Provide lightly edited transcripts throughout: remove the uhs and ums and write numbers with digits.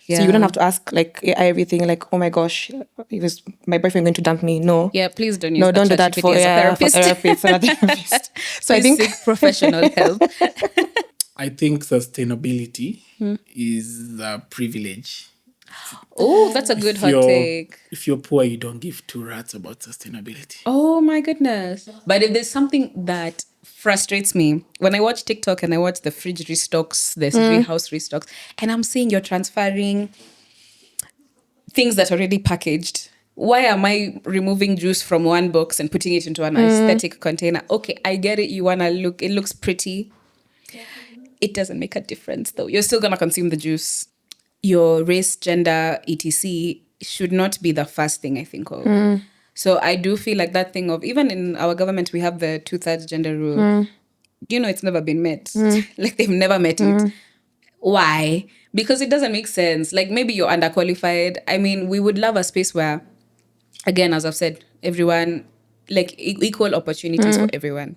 So you don't have to ask like AI everything like, oh my gosh, is my boyfriend going to dump me? No. Yeah, please don't use No, don't do that ChatGPT for as a therapist. therapists and a therapist. So I Please think seek professional help. I think sustainability is a privilege. Oh, that's a good hot take. If you're poor, you don't give two rats about sustainability. Oh my goodness. But if there's something that frustrates me, when I watch TikTok and I watch the fridge restocks, the house restocks, and I'm seeing you're transferring things that are already packaged. Why am I removing juice from one box and putting it into an aesthetic container? Okay, I get it. You want to look, it looks pretty. It doesn't make a difference though. You're still going to consume the juice. Your race, gender, etc. should not be the first thing I think of. So I do feel like that thing of, even in our government, we have the 2/3 gender rule. It's never been met. Like they've never met it. Why? Because it doesn't make sense. Like maybe you're underqualified. I mean, we would love a space where, again, as I've said, everyone, like equal opportunities for everyone.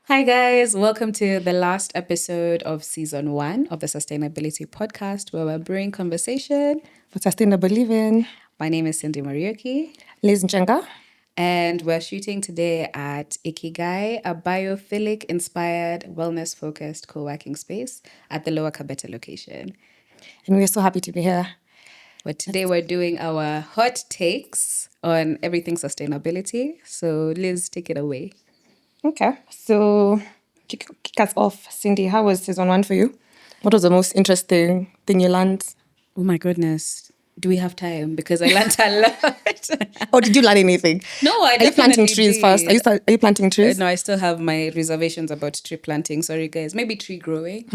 Hi guys, welcome to the last episode of season 1 of the Sustainability Podcast, where we're brewing conversation for sustainable living. My name is Cindy Marioki. Liz Njenga. And we're shooting today at Ikigai, a biophilic-inspired, wellness-focused co-working space at the Lower Kabete location. And we're so happy to be here. But today we're doing our hot takes on everything sustainability. So Liz, take it away. Okay. So kick us off. Cindy, how was season 1 for you? What was the most interesting thing you learned? Oh my goodness. Do we have time? Because I learned a lot. Oh, did you learn anything? No, I Are you planting trees did. first? Are you planting trees? No, I still have my reservations about tree planting. Sorry, guys. Maybe tree growing.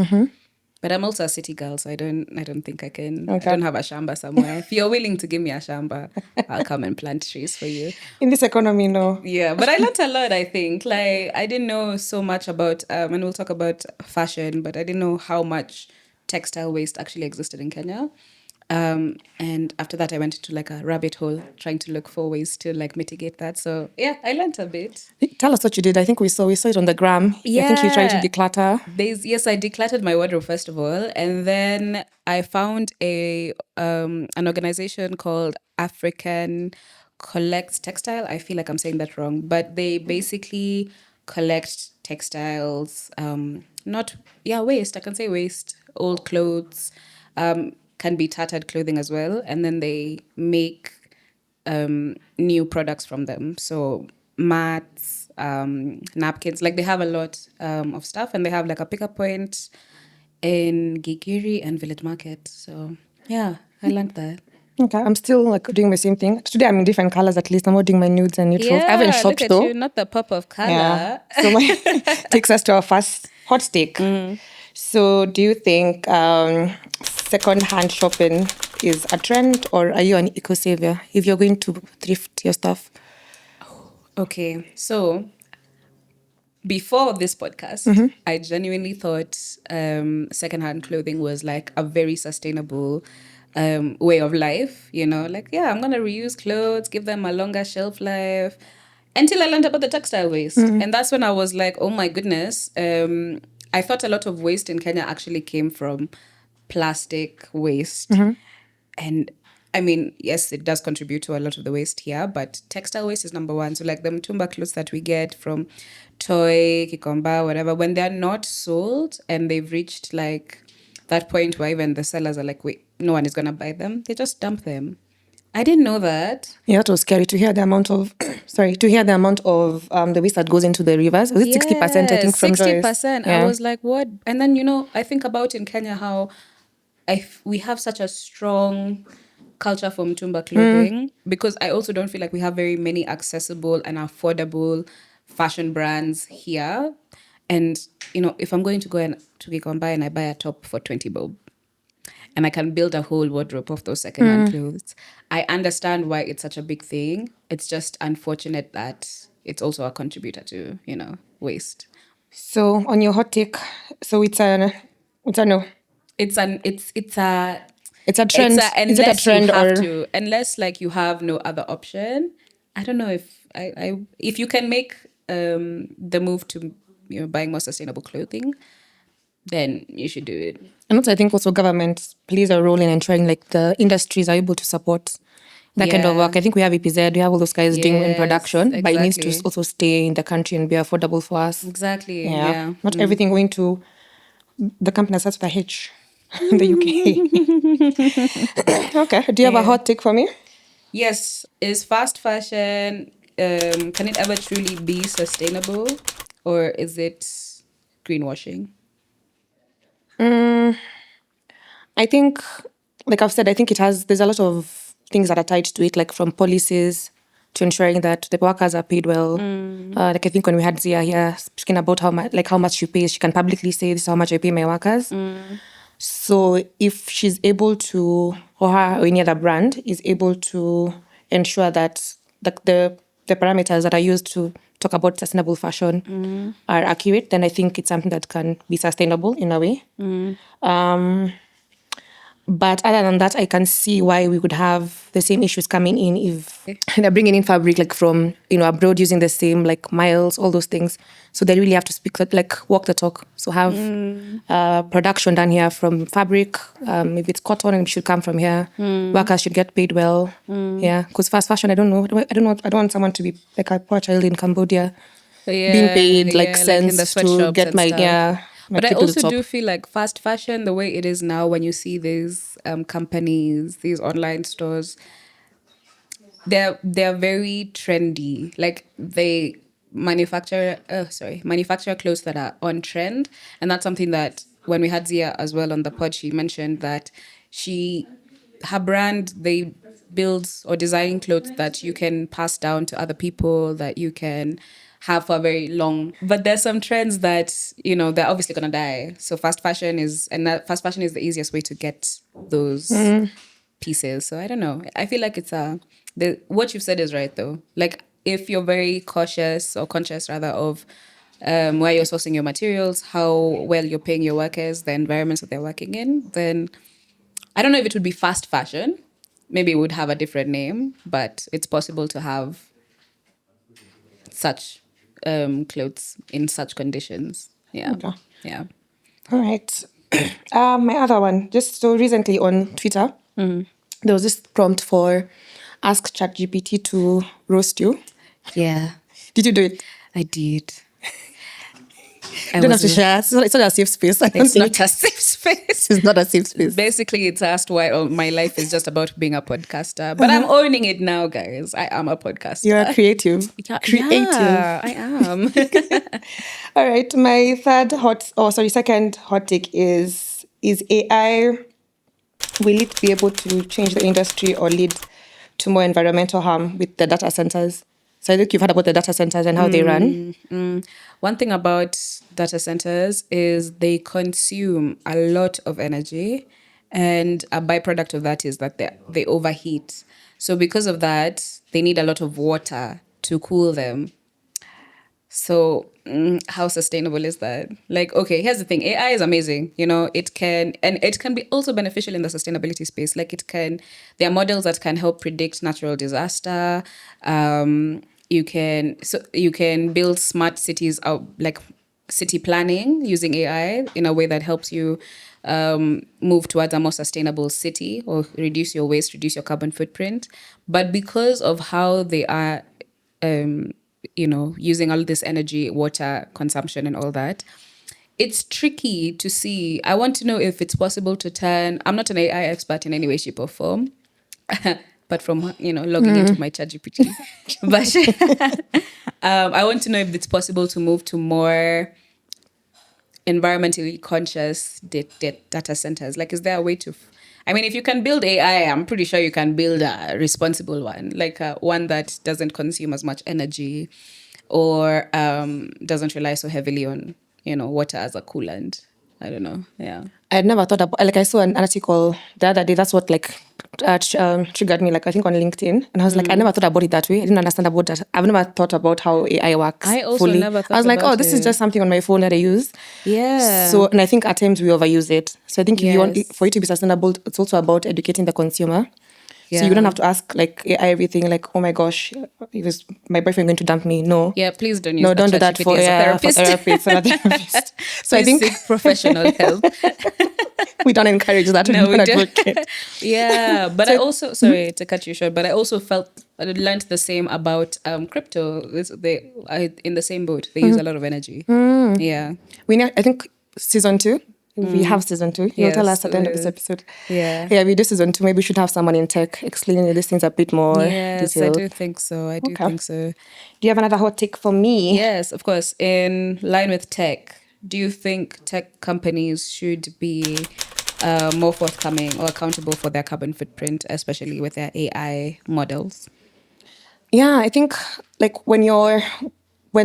But I'm also a city girl, so I don't think I can. Okay. I don't have a shamba somewhere. If you're willing to give me a shamba, I'll come and plant trees for you. In this economy, no. Yeah, but I learned a lot, I think. Like, I didn't know so much about, and we'll talk about fashion, but I didn't know how much textile waste actually existed in Kenya. And after that, I went into like a rabbit hole trying to look for ways to like mitigate that. So yeah, I learned a bit. Tell us what you did. I think we saw it on the gram. Yeah. I think you tried to declutter. Yes, I decluttered my wardrobe first of all. And then I found an organization called African Collects Textile. I feel like I'm saying that wrong, but they basically collect textiles, waste. I can say waste, old clothes, can be tattered clothing as well. And then they make new products from them. So mats, napkins, like they have a lot of stuff, and they have like a pickup point in Gigiri and Village Market. So yeah, I learned that. Okay, I'm still like doing the same thing. Today I'm in different colors at least. I'm not doing my nudes and neutrals. Yeah, I haven't shopped look at though. You, not the pop of color. Yeah. So my takes us to our first hot take. So do you think second-hand shopping is a trend, or are you an eco-savior if you're going to thrift your stuff? Okay, so before this podcast, I genuinely thought secondhand clothing was like a very sustainable way of life. Like, yeah, I'm going to reuse clothes, give them a longer shelf life, until I learned about the textile waste. And that's when I was like, oh my goodness. I thought a lot of waste in Kenya actually came from plastic waste. And I mean, yes, it does contribute to a lot of the waste here, but textile waste is number one. So like the mtumba clothes that we get from Toy, Kikomba, whatever, when they're not sold and they've reached like that point where even the sellers are like, wait, no one is going to buy them, they just dump them. I didn't know that. Yeah, it was scary to hear the amount of, the waste that goes into the rivers. Was it 60%, I think, from 60%. Yeah. I was like, what? And then, I think about in Kenya how we have such a strong culture for mtumba clothing, because I also don't feel like we have very many accessible and affordable fashion brands here. And, if I'm going to go to Gikomba and I buy a top for 20 bob, and I can build a whole wardrobe of those secondhand clothes, I understand why it's such a big thing. It's just unfortunate that it's also a contributor to, waste. So on your hot take, so it's a no. It's a trend. Is it a trend or unless like you have no other option? I don't know if you can make the move to buying more sustainable clothing. then you should do it. And also, I think also government plays a role in ensuring like the industries are able to support that kind of Yeah. work. I think we have EPZ, we have all those guys doing in Yes, production, but it needs to exactly. also stay in the country and be affordable for us. Exactly. Yeah. Yeah. Not everything going to the company that starts with a H in the UK. Okay. Do you have a Yeah. hot take for me? Yes. Is fast fashion, can it ever truly be sustainable, or is it greenwashing? I think, like I've said, I think there's a lot of things that are tied to it, like from policies to ensuring that the workers are paid well. Like I think when we had Zia here speaking about how much she pays, she can publicly say, "This is how much I pay my workers." So if she's able to, or her or any other brand is able to ensure that the parameters that are used to talk about sustainable fashion are accurate, then I think it's something that can be sustainable in a way. But other than that, I can see why we would have the same issues coming in if they're bringing in fabric like from abroad using the same like miles, all those things. So they really have to walk the talk. So have production done here from fabric. If it's cotton, it should come from here. Workers should get paid well. Yeah, because fast fashion, I don't know. I don't want someone to be like a poor child in Cambodia being paid like Like in the cents to sweatshops get and my stuff. my But I trip to the also top. do feel like fast fashion, the way it is now, when you see these companies, these online stores, they're very trendy. Like they manufacture clothes that are on trend, and that's something that when we had Zia as well on the pod, she mentioned that her brand, they build or design clothes that you can pass down to other people, that you can have for a very long. But there's some trends that they're obviously gonna die. So fast fashion is the easiest way to get those pieces. So I don't know. I feel like what you've said is right though. Like if you're very cautious or conscious rather of where you're sourcing your materials, how well you're paying your workers, the environments that they're working in, then I don't know if it would be fast fashion. Maybe it would have a different name, but it's possible to have such clothes in such conditions. Yeah. Okay. Yeah. All right. My other one, just so recently on Twitter, there was this prompt for ask ChatGPT to roast you. Yeah, Did you do it? I did. You don't have to share. It's not a safe space. I don't It's think not a safe space. it's not a safe space. Basically, it's asked why my life is just about being a podcaster. But I'm owning it now, guys. I am a podcaster. You're creative. Creative. Yeah, I am. All right. My second hot take is AI, will it be able to change the industry or lead to more environmental harm with the data centers? So I think you've heard about the data centers and how they run. One thing about data centers is they consume a lot of energy, and a byproduct of that is that they overheat. So because of that, they need a lot of water to cool them. So how sustainable is that? Like, okay, here's the thing. AI is amazing. It can be also beneficial in the sustainability space. Like there are models that can help predict natural disaster. You can build smart cities out, like city planning using AI in a way that helps you move towards a more sustainable city or reduce your waste, reduce your carbon footprint. But because of how they are using all this energy, water consumption, and all that, it's tricky to see. I want to know if it's possible to turn. I'm not an AI expert in any way, shape, or form, but from logging into my ChatGPT. But I want to know if it's possible to move to more environmentally conscious data centers. Like, is there a way to? I mean, if you can build AI, I'm pretty sure you can build a responsible one, like one that doesn't consume as much energy, or doesn't rely so heavily on water as a coolant. I don't know. Yeah. I had never thought about, like, I saw an article the other day. That's what, triggered me, like, I think on LinkedIn. And I was like, I never thought about it that way. I didn't understand about that. I've never thought about how AI works I also fully. never thought I was like, about oh, this is it. just something on my phone that I use. Yeah. So, and I think at times we overuse it. So I think if you want, Yes. for it to be sustainable, it's also about educating the consumer. So you don't Yeah. have to ask like AI everything like, oh my gosh, is my boyfriend going to dump me? No. Yeah, please don't use No, don't do that ChatGPT for as a therapist. therapists and a therapist. So I Please think seek professional help. we don't encourage that. We No, we don't don't. advocate. Yeah, but I So- also, sorry to cut you short, but I also I learned the same about crypto. In the same boat. They use a lot of energy. Yeah. I think season 2. We have season 2. You'll tell Yes, us at the end of this episode. yeah. Yeah, we do season 2. Maybe we should have someone in tech explaining these things a bit more Yes, I detailed. do think so. I do Okay. think so. Do you have another hot take for me? Yes, of course. In line with tech, do you think tech companies should be more forthcoming or accountable for their carbon footprint, especially with their AI models? Yeah, I think like when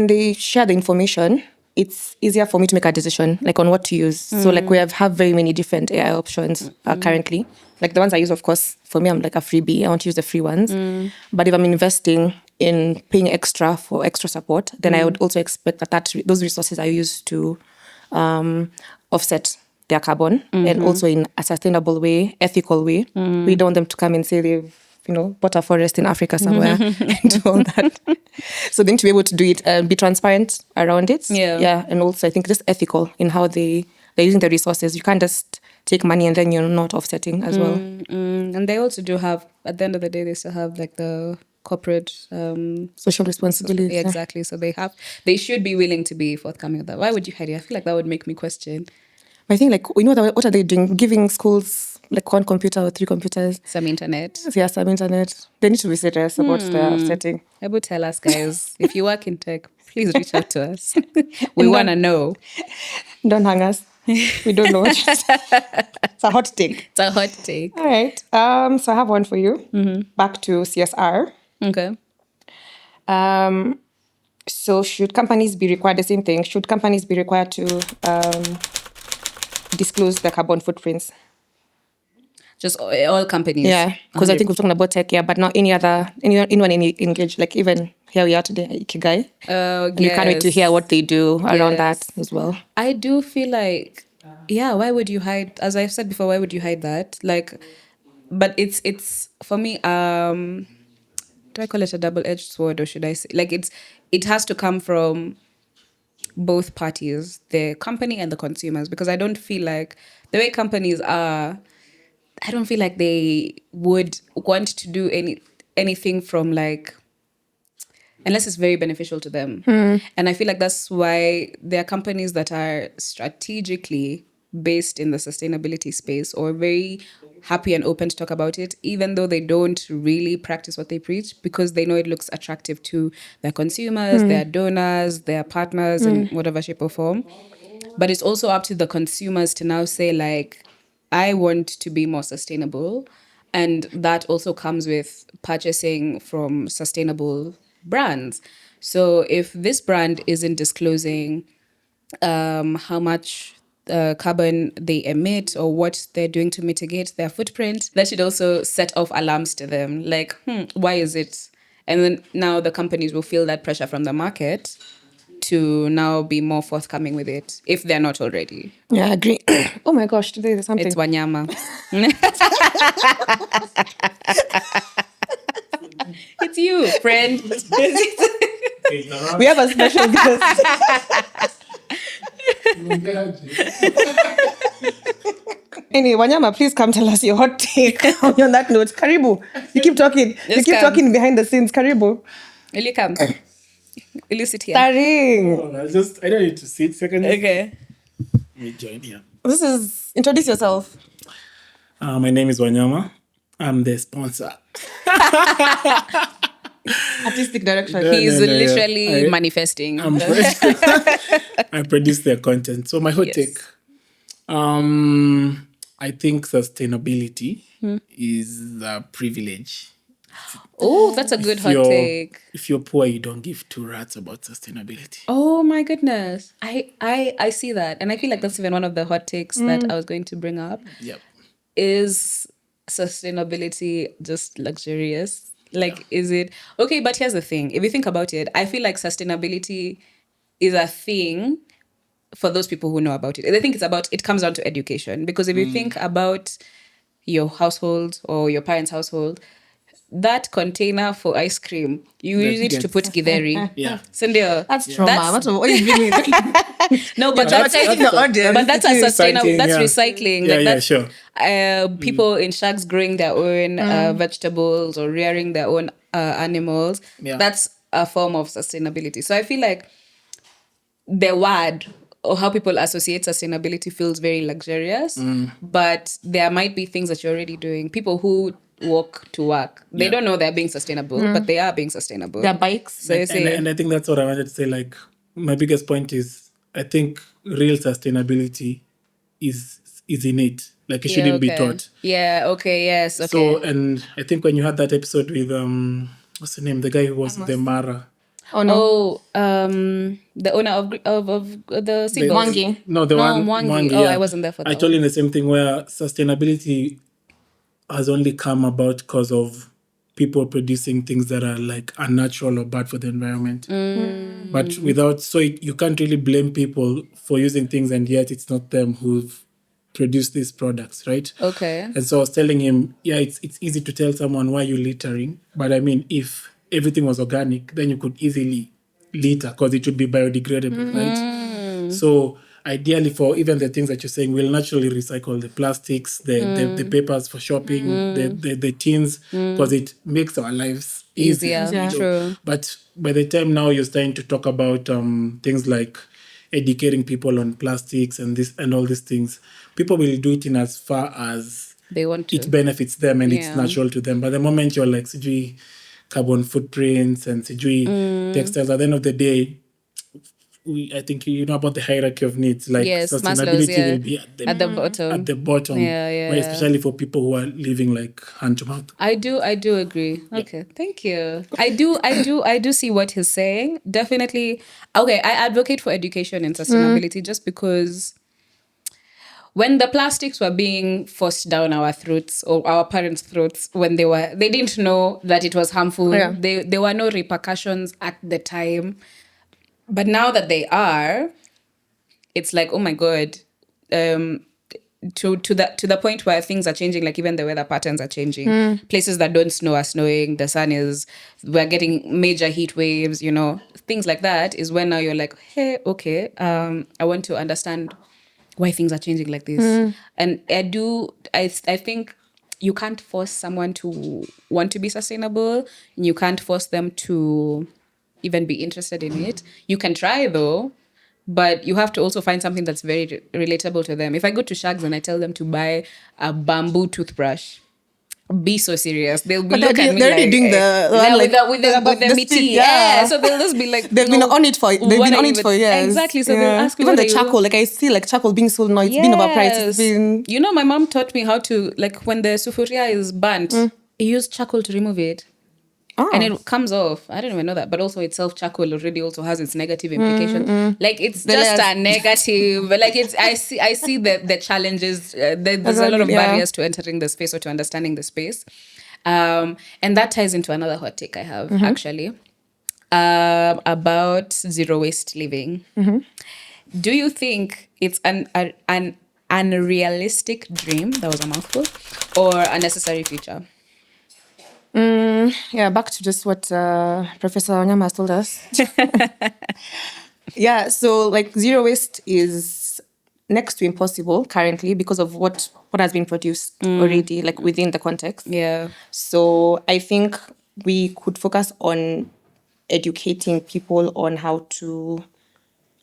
they share the information, it's easier for me to make a decision like on what to use. So like we have very many different AI options currently. Like the ones I use, of course, for me, I'm like a freebie. I want to use the free ones. But if I'm investing in paying extra for extra support, then I would also expect that those resources are used to offset their carbon and also in a sustainable way, ethical way. We don't want them to come and say they've bought a forest in Africa somewhere and do all that. So they need to be able to do it and be transparent around it. Yeah. And also I think just ethical in how they're using the resources. You can't just take money and then you're not offsetting as well. And they also do have, at the end of the day, they still have like the corporate Social responsibility. yeah, exactly. So they should be willing to be forthcoming with that. Why would you hide it? I feel like that would make me question. I think like what are they doing? Giving schools like 1 computer or 3 computers? Some internet. Yeah, some internet. They need to be serious about their offsetting. Able tell us, guys, if you work in tech, please reach out to us. We want to know. Don't hang us. We don't know. It's a hot take. It's a hot take. All right. So I have one for you. Back to CSR. Okay. So should companies be required the same thing? Should companies be required to disclose their carbon footprints? Just all companies. Yeah, because I think we're talking about tech, yeah, but not anyone engaged. Like even here we are today, Ikigai. And you can't wait to hear what they do around that as well. I do feel like, yeah, why would you hide? As I've said before, why would you hide that? Like, but it's for me. Do I call it a double-edged sword, or should I say like it has to come from both parties, the company and the consumers, because I don't feel like the way companies are, I don't feel like they would want to do anything from like, unless it's very beneficial to them. And I feel like that's why there are companies that are strategically based in the sustainability space or very happy and open to talk about it, even though they don't really practice what they preach, because they know it looks attractive to their consumers, their donors, their partners in whatever shape or form. But it's also up to the consumers to now say like, I want to be more sustainable. And that also comes with purchasing from sustainable brands. So if this brand isn't disclosing how much carbon they emit or what they're doing to mitigate their footprint, that should also set off alarms to them. Like, why is it? And then now the companies will feel that pressure from the market to now be more forthcoming with it if they're not already. Yeah, I agree. Oh my gosh, today there's something. It's Wanyama. It's you, friend. We have a special guest. Anyway, Wanyama, please come tell us your hot take on that note. Karibu. You keep talking. Just you keep come. talking behind the scenes. Karibu. Will you come? Will you sit here? Taring. I don't need to sit. Second. Okay. Let me join here. Introduce yourself. My name is Wanyama. I'm the sponsor. Artistic direction. No, He's no, no, literally yeah. manifesting. I produce their content. So my hot Yes. take. I think sustainability is a privilege. Oh, that's a good hot take. If you're poor, you don't give two rats about sustainability. Oh my goodness. I see that. And I feel like that's even one of the hot takes that I was going to bring up. Yep. Is sustainability just luxurious? Like, is it okay? But here's the thing: if you think about it, I feel like sustainability is a thing for those people who know about it. I think it comes down to education, because if you think about your household or your parents' household, that container for ice cream, you That use it to gets- put githeri. Yeah. Sindio, That's trauma. What are you bringing? no, but You're that's traumatizing the audience. but that's a sustainable. Recycling, That's yeah. recycling. Yeah, like yeah, that's sure. people in shacks growing their own vegetables or rearing their own animals. Yeah. That's a form of sustainability. So I feel like the word or how people associate sustainability feels very luxurious, but there might be things that you're already doing. People who walk to work, they Yeah. don't know they're being sustainable, but they are being sustainable. Their bikes. So you say, And I think that's what I wanted to say. Like, my biggest point is I think real sustainability is innate. Like, it shouldn't be taught. Yeah, okay, yes, okay. So, and I think when you had that episode with what's the name, the guy who was the Mara, Oh no. Oh, the owner of the seaboats. Mwangi. no, the one Mwangi. Mwangi, Oh, yeah. I wasn't there for that I told one. him the same thing where sustainability has only come about because of people producing things that are like unnatural or bad for the environment. But without, so you can't really blame people for using things, and yet it's not them who've produced these products, right? Okay. And so I was telling him, yeah, it's easy to tell someone why you're littering, but I mean, if everything was organic, then you could easily litter because it would be biodegradable, right? So ideally, for even the things that you're saying, we'll naturally recycle the plastics, the papers for shopping, the tins, because it makes our lives easier. Easier, Yeah. true. But by the time now you're starting to talk about things like educating people on plastics and this and all these things, people will do it in as far as They want to. it benefits them and it's Yeah. natural to them. But the moment you're like sijui carbon footprints and sijui textiles, at the end of the day, I think you know about the hierarchy of needs. Like Yes, sustainability Maslow's, yeah. will be At the bottom. at the bottom, Yeah, yeah, where yeah. especially for people who are living like hand to mouth. I do agree. Okay, thank you. I do see what he's saying. Definitely. Okay, I advocate for education and sustainability just because when the plastics were being forced down our throats or our parents' throats when they didn't know that it was harmful. Yeah. There were no repercussions at the time. But now that they are, it's like, oh my God. To the point where things are changing, like even the weather patterns are changing. Places that don't snow are snowing. We're getting major heat waves. Things like that is when now you're like, hey, okay, I want to understand why things are changing like this. And I think you can't force someone to want to be sustainable. And you can't force them to even be interested in it. You can try though. But you have to also find something that's very relatable to them. If I go to Shags and I tell them to buy a bamboo toothbrush, be so serious. They'll be But looking at me they're already like, doing the one, yeah, like, with the meaty. stick, Yeah. So they'll just be like, They've been "No, on it for what are you with-" years. Exactly. So they'll Yeah. ask me, even what the are you- charcoal. Like I see, like charcoal being sold now. It's been overpriced. It's been My mom taught me how to, like, when the sufuria is burnt, you use charcoal to remove it. And it comes off. I didn't even know that. But also itself, charcoal already also has its negative implications. Like it's just a negative. But like I see the challenges. There's a lot of barriers to entering the space or to understanding the space. And that ties into another hot take I have actually about zero waste living. Do you think it's an unrealistic dream? That was a mouthful, or a necessary future? Yeah, back to just what Professor Onyama has told us. Yeah, so like zero waste is next to impossible currently because of what has been produced already, like within the context. Yeah. So I think we could focus on educating people on how to,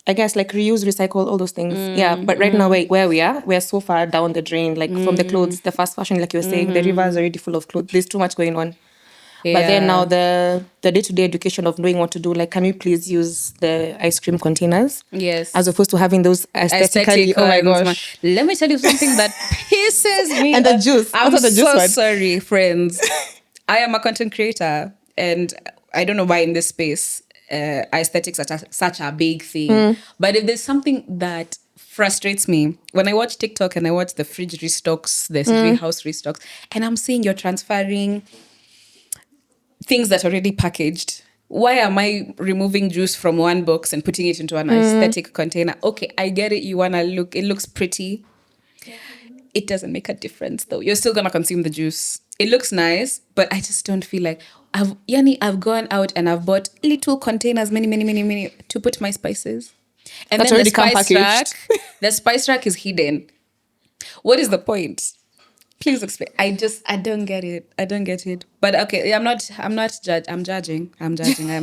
I guess, like reuse, recycle, all those things. Yeah, but right now where we are, we're so far down the drain, like from the clothes, the fast fashion, like you were saying, the river is already full of clothes. There's too much going on. But then now the day-to-day education of knowing what to do, like, can we please use the ice cream containers? Yes. As opposed to having those aesthetically, Aesthetic oh my ones, gosh. man. Let me tell you something that pisses me And the off. juice. I'm What's the juice so one? sorry, friends. I am a content creator, and I don't know why in this space aesthetics are such a big thing. But if there's something that frustrates me when I watch TikTok and I watch the fridge restocks, the house restocks, and I'm seeing you're transferring things that are already packaged. Why am I removing juice from one box and putting it into an aesthetic container? Okay, I get it. You wanna look, it looks pretty. it doesn't make a difference though. You're still gonna consume the juice. It looks nice, but I just don't feel like I've gone out and I've bought little containers, many to put my spices. And That's then already come the spice rack is hidden. What is the point? Please explain. I don't get it. I don't get it. But okay, I'm not judging. I'm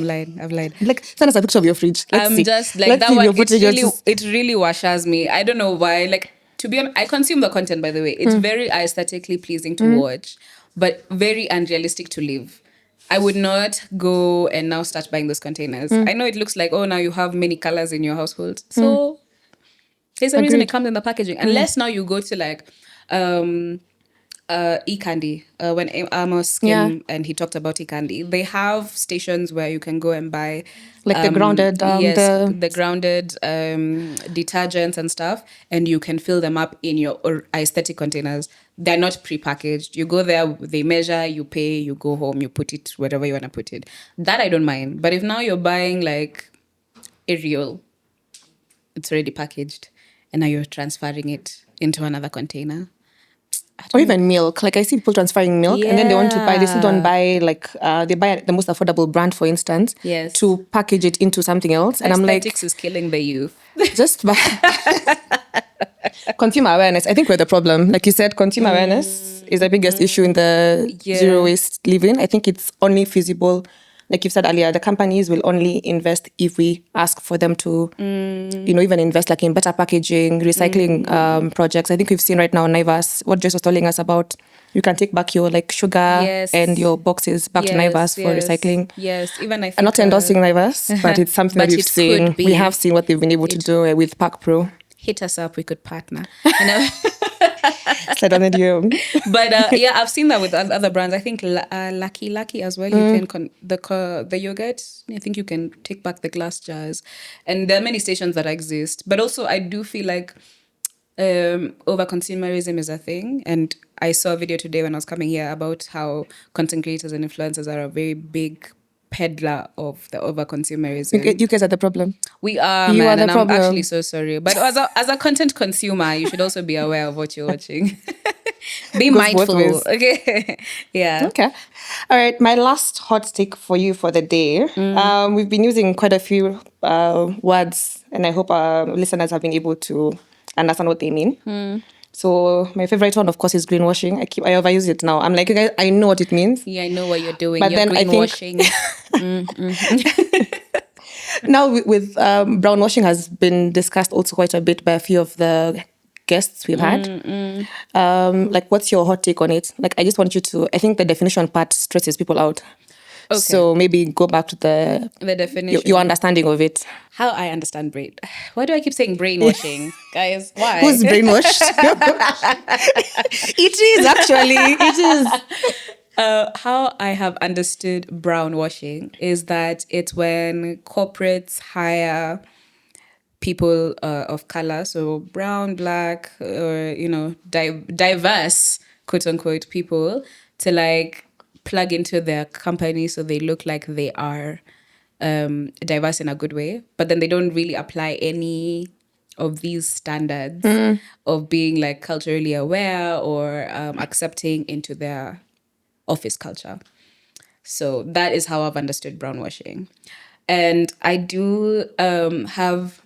lying. I've lied. Like, send us a picture of your fridge. Let's I'm see. just like Let's that see if one. you're putting your It really washes me. I don't know why. Like, to be honest, I consume the content, by the way. It's very aesthetically pleasing to watch, but very unrealistic to live. I would not go and now start buying those containers. I know it looks like, oh, now you have many colors in your household. So there's a reason it Agreed. comes in the packaging. Unless now you go to like e-candy, when Amos came and he talked about e-candy, they have stations where you can go and buy Like the grounded, the grounded detergents and stuff, and you can fill them up in your aesthetic containers. They're not pre-packaged. You go there, they measure, you pay, you go home, you put it wherever you want to put it. That I don't mind. But if now you're buying like Ariel, it's already packaged, and now you're transferring it into another container. or even milk. Like, I see people transferring milk and then they want to buy, they still don't buy, like, they buy the most affordable brand, for instance, Yes. to package it into something else. And I'm like, Aesthetics is killing the youth. just buy. Consumer awareness. I think we're the problem. Like you said, consumer awareness is the biggest issue in the zero waste living. I think it's only feasible. Like you said earlier, the companies will only invest if we ask for them to, even invest like in better packaging, recycling projects. I think we've seen right now Naivas, what Joyce was telling us about, you can take back your like sugar and your boxes back to Naivas for recycling. Yes, even I think... I'm not endorsing Naivas, but it's something that we've seen. We have seen what they've been able to do with Pack Pro. Hit us up, we could partner. You know? Slide on the DM. But yeah, I've seen that with other brands. I think Lucky as well. You can the yogurt. I think you can take back the glass jars, and there are many stations that exist. But also, I do feel like over consumerism is a thing, and I saw a video today when I was coming here about how content creators and influencers are a very big peddler of the over consumerism. You guys are the problem. We are, you man, are the and problem. I'm actually so sorry. But as a content consumer, you should also be aware of what you're watching. Be mindful. Okay. Yeah. Okay. All right. My last hot take for you for the day. We've been using quite a few words, and I hope our listeners have been able to understand what they mean. So my favorite one, of course, is greenwashing. I overuse it now. I'm like, you guys, I know what it means. Yeah, I know what you're doing. But you're then greenwashing. Now with brownwashing has been discussed also quite a bit by a few of the guests we've had. Like, what's your hot take on it? Like, I just want you to, I think the definition part stresses people out. Okay. So maybe go back to the definition. Your understanding of it. How I understand brain. Why do I keep saying brainwashing? Guys, why? Who's brainwashed? It is actually. It is. How I have understood brownwashing is that it's when corporates hire people of color, so brown, black, or diverse, quote unquote, people, to like plug into their company so they look like they are diverse in a good way, but then they don't really apply any of these standards of being like culturally aware or accepting into their office culture. So that is how I've understood brownwashing. And I do have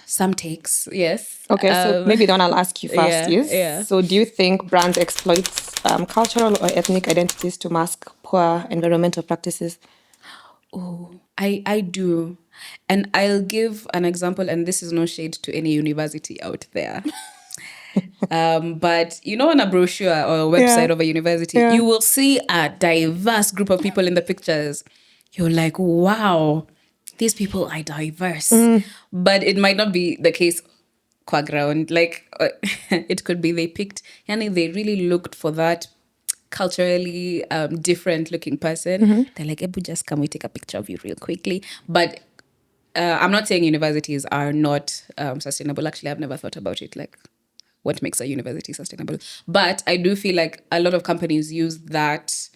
some takes, yes. Okay, so maybe the one I'll ask you first is, so do you think brands exploit cultural or ethnic identities to mask poor environmental practices? Oh, I do. And I'll give an example, and this is no shade to any university out there. But on a brochure or a website of a university, you will see a diverse group of people in the pictures. You're like, wow, these people are diverse. But it might not be the case qua ground. Like, it could be they picked, they really looked for that culturally different looking person. They're like, Ebu, just can we take a picture of you real quickly? But I'm not saying universities are not sustainable. Actually, I've never thought about it, like what makes a university sustainable. But I do feel like a lot of companies use that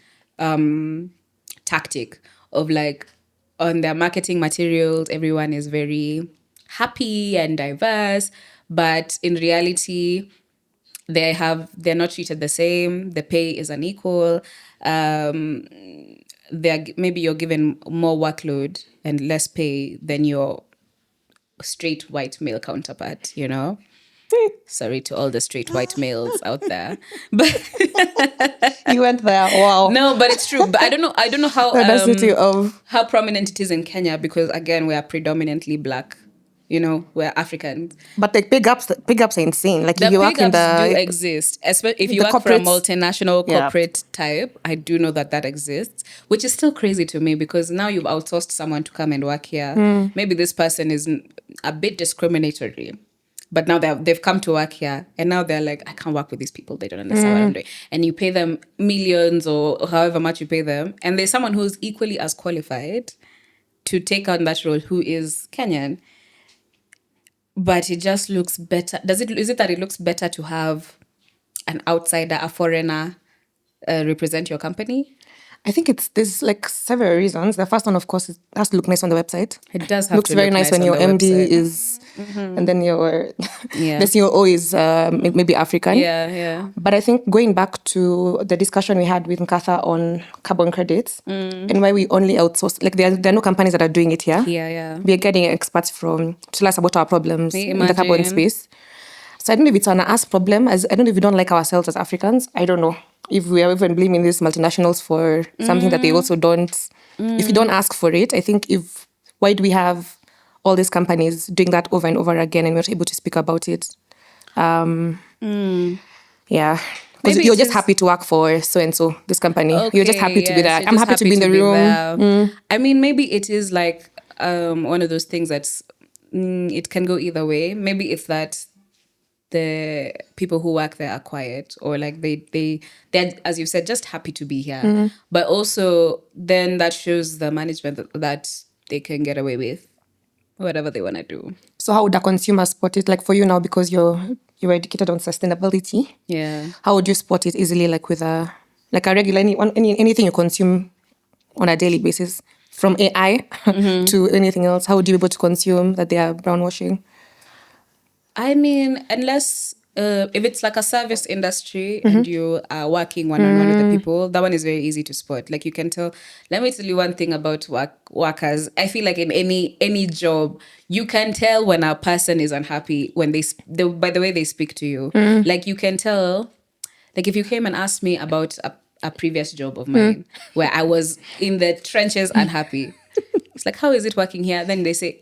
tactic of like, on their marketing materials, everyone is very happy and diverse. But in reality, they're not treated the same. The pay is unequal. Maybe you're given more workload and less pay than your straight white male counterpart, you know? Sorry to all the straight white males out there. But You went there. Wow. no, but it's true. But I don't know The audacity of. how prominent it is in Kenya, because again, we are predominantly black. You know, we're Africans. But like big ups are insane. Like The if you work big in ups do the exist, especially if you the work for a corporates. multinational Yeah. corporate type. I do know that exists, which is still crazy to me, because now you've outsourced someone to come and work here. Maybe this person is a bit discriminatory, but now they've come to work here, and now they're like, I can't work with these people. They don't understand what I'm doing. And you pay them millions or however much you pay them, and there's someone who's equally as qualified to take on that role who is Kenyan. But it just looks better. Is it that it looks better to have an outsider, a foreigner, represent your company? I think there's like several reasons. The first one, of course, is it has to look nice on the website. It does have Looks to very look nice when on your the MD website. is, and then your Yeah. the CEO is maybe African. Yeah. But I think going back to the discussion we had with Nkatha on carbon credits and why we only outsource, like there are no companies that are doing it here. Yeah. We are getting experts to tell us about our problems in the carbon Imagine. space. So I don't know if it's an us problem. I don't know if we don't like ourselves as Africans. I don't know if we are even blaming these multinationals for something that they also don't. If you don't ask for it, I think why do we have all these companies doing that over and over again and we're not able to speak about it? Yeah. Because Maybe you're it just is- happy to work for so-and-so, this company. You're just happy to be there. you're I'm just happy to be in the room. there. I mean, maybe it is like one of those things that's it can go either way. Maybe it's that the people who work there are quiet, or like they're, as you said, just happy to be here. But also then that shows the management that they can get away with whatever they want to do. So how would a consumer spot it? Like for you now, because you're educated on sustainability. Yeah. How would you spot it easily, like with a regular anything you consume on a daily basis, from AI to anything else? How would you be able to consume that they are brownwashing? I mean, unless if it's like a service industry and you are working one-on-one with the people, that one is very easy to spot. Like you can tell. Let me tell you one thing about workers. I feel like in any job, you can tell when a person is unhappy when by the way they speak to you. Like you can tell. Like if you came and asked me about a previous job of mine where I was in the trenches unhappy, it's like, how is it working here? Then they say,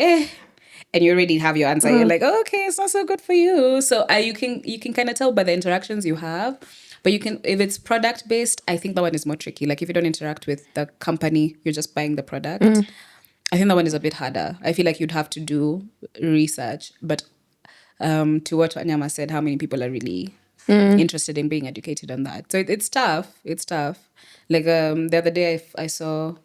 and you already have your answer. You're like, oh, okay, it's not so good for you. So you can kind of tell by the interactions you have. But you can, if it's product based, I think that one is more tricky. Like if you don't interact with the company, you're just buying the product. I think that one is a bit harder. I feel like you'd have to do research. But to what Wanyama said, how many people are really interested in being educated on that? So it's tough. It's tough. Like the other day I saw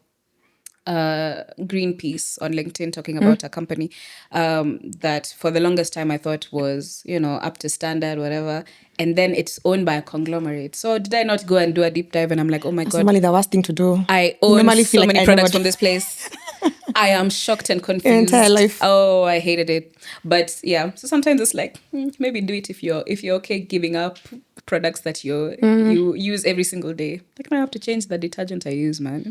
Greenpeace on LinkedIn talking about a company that for the longest time I thought was, up to standard, whatever. And then it's owned by a conglomerate. So did I not go and do a deep dive? And I'm like, oh my That's God. normally the worst thing to do. I You own normally so feel like many I products never- from this place. I am shocked and confused. Your entire life. Oh, I hated it. But yeah, so sometimes it's like maybe do it if you're okay giving up products that you use every single day. Like I have to change the detergent I use, man.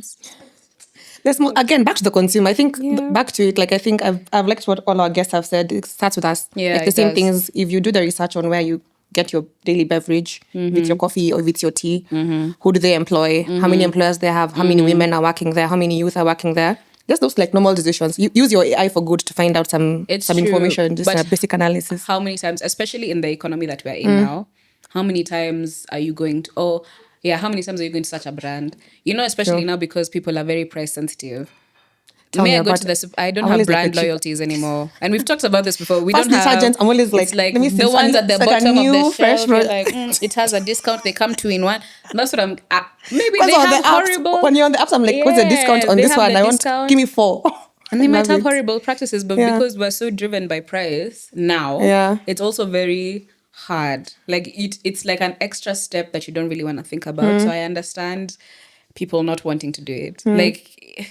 Let's move again back to the consumer. I think Yeah. back to it. Like I think I've liked what all our guests have said. It starts with us. Yeah, like the it same does. things. If you do the research on where you get your daily beverage, if it's your coffee or if it's your tea, who do they employ? How many employers they have? How many women are working there? How many youth are working there? Just those like normal decisions. You use your AI for good to find out some It's true, information, just but a basic analysis. How many times, especially in the economy that we're in now, how many times are you going to, how many times are you going to such a brand? Especially Sure. now because people are very price sensitive. Tell me I go about to I don't I'm have always like brand the cheap- loyalties anymore. And we've talked about this before. We Fast don't have... detergents, I'm always like, it's like let me see, the it's ones like- at the it's like a bottom of new, the fresh shelf. You're roll. like, it has a discount. They come 2 in 1. That's what I'm... maybe Because they on have the apps, horrible... when you're on the apps, I'm like, what's the discount on they this have one? the I want, discount. give me 4. And they might Love have it. horrible practices, but Yeah. because we're so driven by price now, Yeah. it's also very hard. Like it's like an extra step that you don't really want to think about. So I understand people not wanting to do it. Like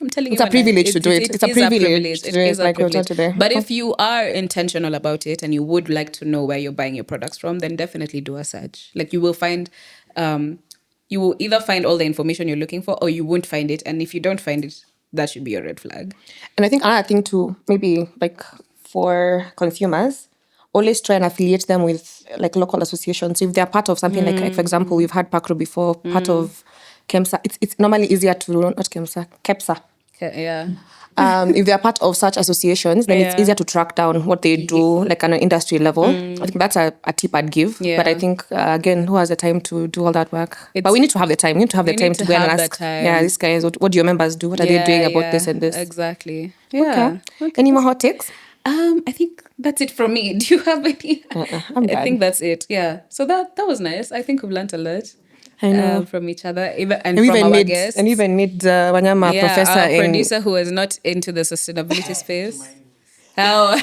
I'm telling It's you, a privilege to do it. It's a is a privilege to It do is it, a like we were privilege. taught today. But if you are intentional about it and you would like to know where you're buying your products from, then definitely do a search. Like you will find, you will either find all the information you're looking for, or you won't find it. And if you don't find it, that should be your red flag. And I think another thing too, maybe like for consumers, always try and affiliate them with like local associations. So if they're part of something like for example, we've had Pakro before, part of KEMSA. It's normally easier to, not KEMSA, KEPSA. Okay, yeah. If they're part of such associations, then it's Yeah. easier to track down what they do, like on an industry level. I think that's a tip I'd give. Yeah. But I think, again, who has the time to do all that work? But we need to have the time. We need to have the We need time to to go and have the ask, time. yeah, these guys, what do your members do? What are they doing about this and this? Exactly. Yeah. Okay. Any more hot takes? I think that's it from me. Do you have any? I'm I done. think that's it. Yeah. So that was nice. I think we've learned a lot. I know. From each other, even And from we even our need, guests. and we even need Wanyama Yeah, professor our in. producer who is not into the sustainability space. How?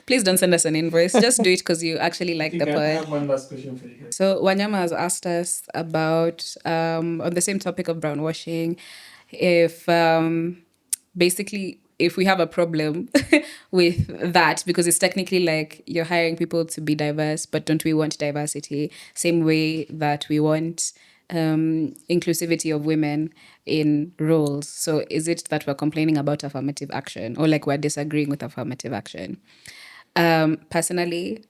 Please don't send us an invoice. Just do it because you actually like the I pod. have one last question for you guys. So Wanyama has asked us about on the same topic of brown washing, if basically if we have a problem with that, because it's technically like you're hiring people to be diverse, but don't we want diversity? Same way that we want inclusivity of women in roles. So is it that we're complaining about affirmative action, or like we're disagreeing with affirmative action? Personally,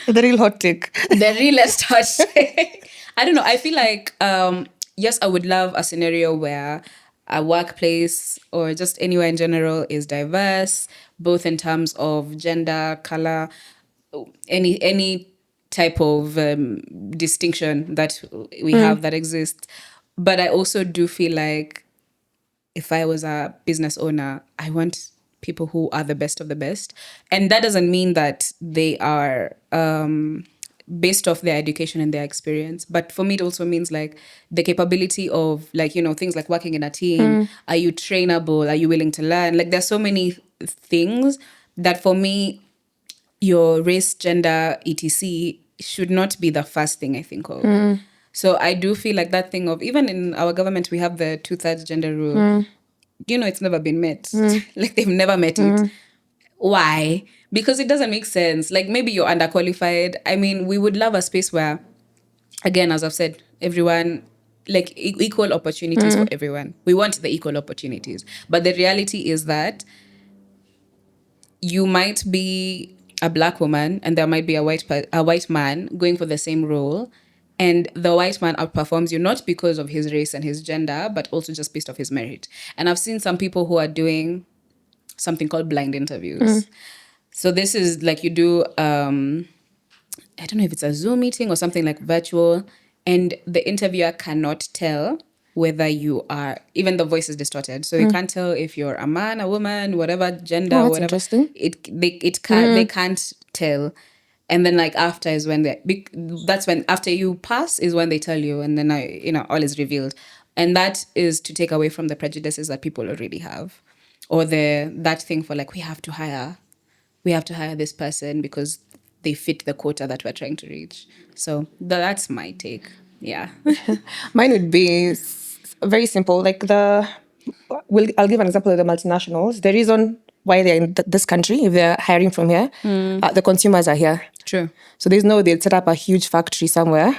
The real hot take. the realest hot take. I don't know. I feel like yes, I would love a scenario where a workplace or just anywhere in general is diverse, both in terms of gender, color, any type of distinction that we have that exists. But I also do feel like if I was a business owner, I want people who are the best of the best. And that doesn't mean that they are based off their education and their experience. But for me, it also means like the capability of like, you know, things like working in a team. Are you trainable? Are you willing to learn? Like there's so many things that for me, your race, gender, etc. should not be the first thing I think of. So I do feel like that thing of, even in our government, we have the 2/3 gender rule. You know, it's never been met. Like they've never met it. Why? Because it doesn't make sense. Like maybe you're underqualified. I mean, we would love a space where, again, as I've said, everyone, like equal opportunities for everyone. We want the equal opportunities. But the reality is that you might be a black woman and there might be a white man going for the same role, and the white man outperforms you not because of his race and his gender, but also just based off his merit. And I've seen some people who are doing something called blind interviews. So this is like you do I don't know if it's a Zoom meeting or something like virtual, and the interviewer cannot tell whether you are, even the voice is distorted, so you can't tell if you're a man, a woman, whatever gender, Oh, that's whatever. interesting. They can't tell, and then like after is when that's when after you pass is when they tell you, and then all is revealed, and that is to take away from the prejudices that people already have, or that thing for like we have to hire this person because they fit the quota that we're trying to reach. So that's my take. Yeah. Mine would be very simple. Like I'll give an example of the multinationals. The reason why they're in this country, if they're hiring from here, the consumers are here. True. So there's no, they'll set up a huge factory somewhere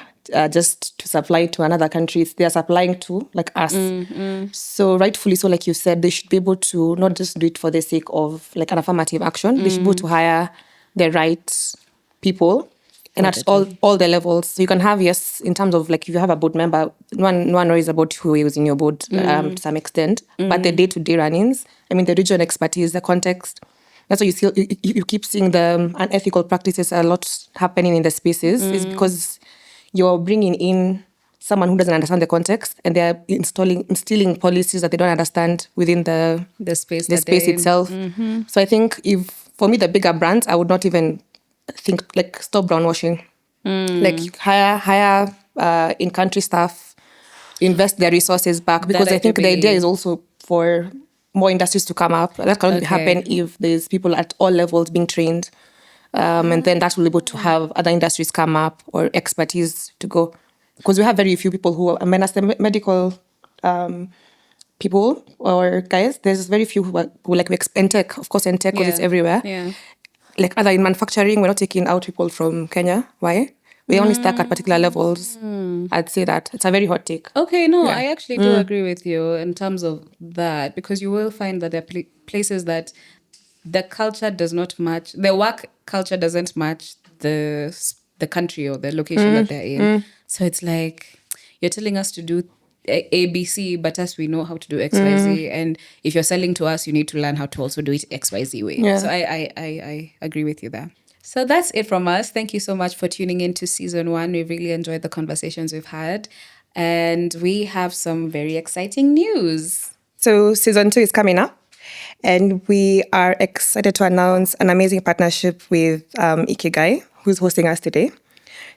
just to supply to another country. They're supplying to like us. So rightfully so, like you said, they should be able to not just do it for the sake of like an affirmative action. They should be able to hire the right people and at all the levels. So you can have, yes, in terms of like if you have a board member, no one worries about who is in your board to some extent. But the day-to-day run-ins, I mean, the regional expertise, the context, that's why you keep seeing the unethical practices a lot happening in the spaces is because you're bringing in someone who doesn't understand the context and they're instilling policies that they don't understand within the space itself. So I think for me, the bigger brands, I would not even think like stop brown washing. Like hire in-country staff, invest their resources back, because I think the idea is also for more industries to come up. That can only happen if there's people at all levels being trained. And then that will be able to have other industries come up or expertise to go. Because we have very few people who are, as the medical people or guys. There's very few who like in tech, of course, in tech because it's everywhere. Yeah. Like other in manufacturing, we're not taking out people from Kenya. Why? We only stuck at particular levels. I'd say that it's a very hot take. Okay, no, Yeah. I actually do agree with you in terms of that, because you will find that there are places that the culture does not match, the work culture doesn't match the country or the location that they're in. So it's like you're telling us to do A, B, C, but us, we know how to do X, Y, Z. And if you're selling to us, you need to learn how to also do it X, Y, Z way. Yeah. So I agree with you there. So that's it from us. Thank you so much for tuning in to season 1. We really enjoyed the conversations we've had. And we have some very exciting news. So season 2 is coming up, and we are excited to announce an amazing partnership with Ikigai, who's hosting us today.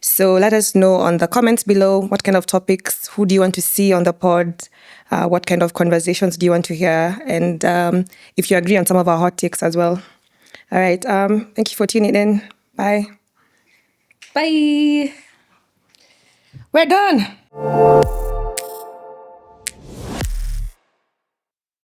So let us know on the comments below what kind of topics, who do you want to see on the pod, what kind of conversations do you want to hear, and if you agree on some of our hot takes as well. All right. Thank you for tuning in. Bye. Bye. We're done.